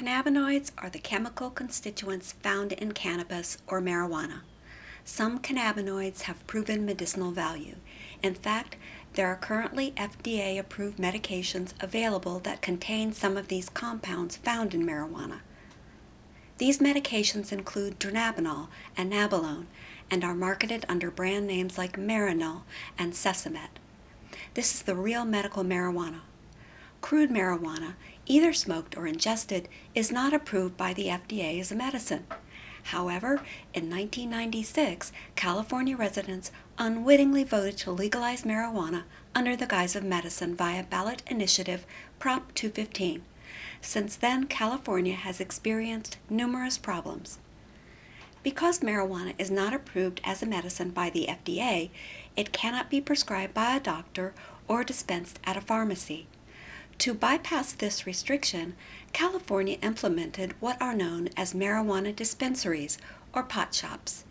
Cannabinoids are the chemical constituents found in cannabis or marijuana. Some cannabinoids have proven medicinal value. In fact, there are currently FDA-approved medications available that contain some of these compounds found in marijuana. These medications include dronabinol and nabilone and are marketed under brand names like Marinol and Sesamet. This is the real medical marijuana. Crude marijuana, either smoked or ingested, is not approved by the FDA as a medicine. However, in 1996, California residents unwittingly voted to legalize marijuana under the guise of medicine via ballot initiative Prop 215. Since then, California has experienced numerous problems. Because marijuana is not approved as a medicine by the FDA, it cannot be prescribed by a doctor or dispensed at a pharmacy. To bypass this restriction, California implemented what are known as marijuana dispensaries or pot shops.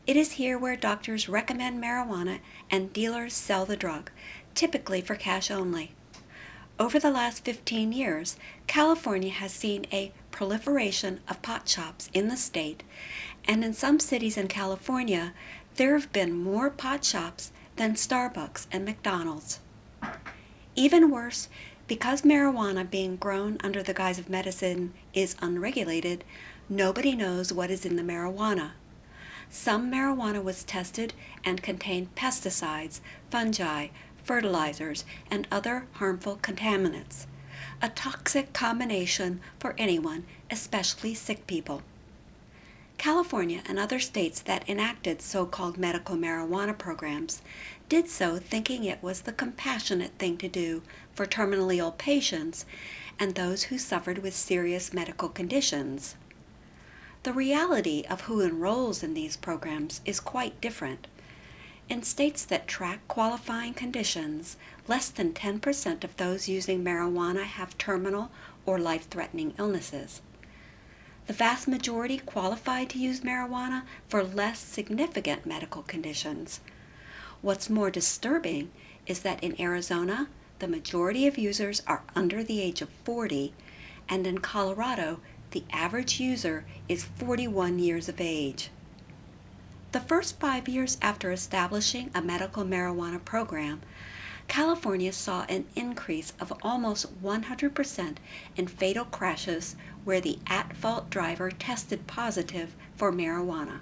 It is here where doctors recommend marijuana and dealers sell the drug, typically for cash only. Over the last 15 years, California has seen a proliferation of pot shops in the state, and in some cities in California, there have been more pot shops than Starbucks and McDonald's. Even worse, because marijuana being grown under the guise of medicine is unregulated, nobody knows what is in the marijuana. Some marijuana was tested and contained pesticides, fungi, fertilizers, and other harmful contaminants, a toxic combination for anyone, especially sick people. California and other states that enacted so-called medical marijuana programs did so thinking it was the compassionate thing to do for terminally ill patients and those who suffered with serious medical conditions. The reality of who enrolls in these programs is quite different. In states that track qualifying conditions, less than 10% of those using marijuana have terminal or life-threatening illnesses. The vast majority qualify to use marijuana for less significant medical conditions. What's more disturbing is that in Arizona, the majority of users are under the age of 40, and in Colorado, the average user is 41 years of age. The first 5 years after establishing a medical marijuana program, California saw an increase of almost 100% in fatal crashes where the at-fault driver tested positive for marijuana.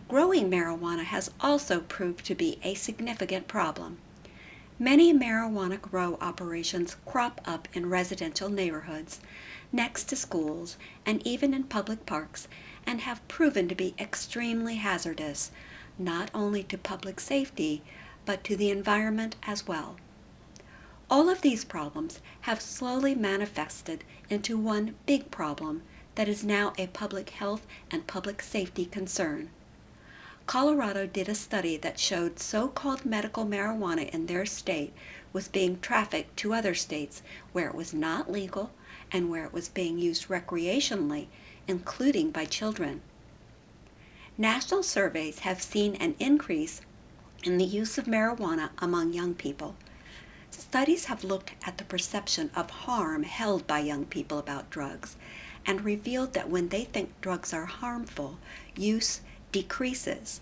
Growing marijuana has also proved to be a significant problem. Many marijuana grow operations crop up in residential neighborhoods, next to schools, and even in public parks, and have proven to be extremely hazardous, not only to public safety, but to the environment as well. All of these problems have slowly manifested into one big problem that is now a public health and public safety concern. Colorado did a study that showed so-called medical marijuana in their state was being trafficked to other states where it was not legal and where it was being used recreationally, including by children. National surveys have seen an increase in the use of marijuana among young people. Studies have looked at the perception of harm held by young people about drugs and revealed that when they think drugs are harmful, use decreases.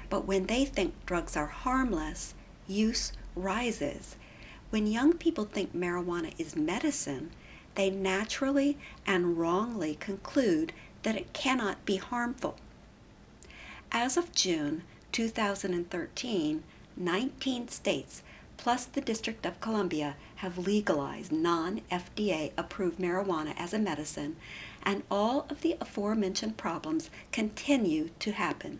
But when they think drugs are harmless, use rises. When young people think marijuana is medicine, they naturally and wrongly conclude that it cannot be harmful. As of June 2013, 19 states plus the District of Columbia have legalized non-FDA approved marijuana as a medicine, and all of the aforementioned problems continue to happen.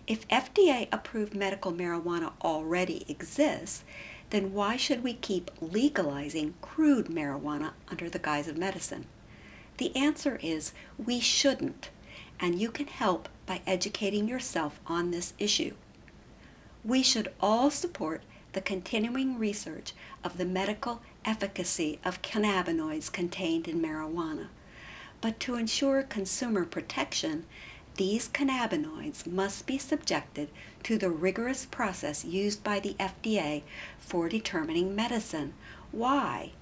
If FDA approved medical marijuana already exists, then why should we keep legalizing crude marijuana under the guise of medicine? The answer is we shouldn't, and you can help by educating yourself on this issue. We should all support the continuing research of the medical efficacy of cannabinoids contained in marijuana. But to ensure consumer protection, these cannabinoids must be subjected to the rigorous process used by the FDA for determining medicine. Why?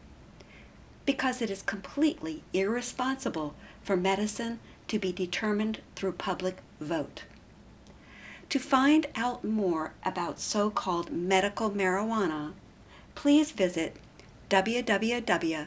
because it is completely irresponsible for medicine to be determined through public vote. To find out more about so-called medical marijuana, please visit www.dfaf.org.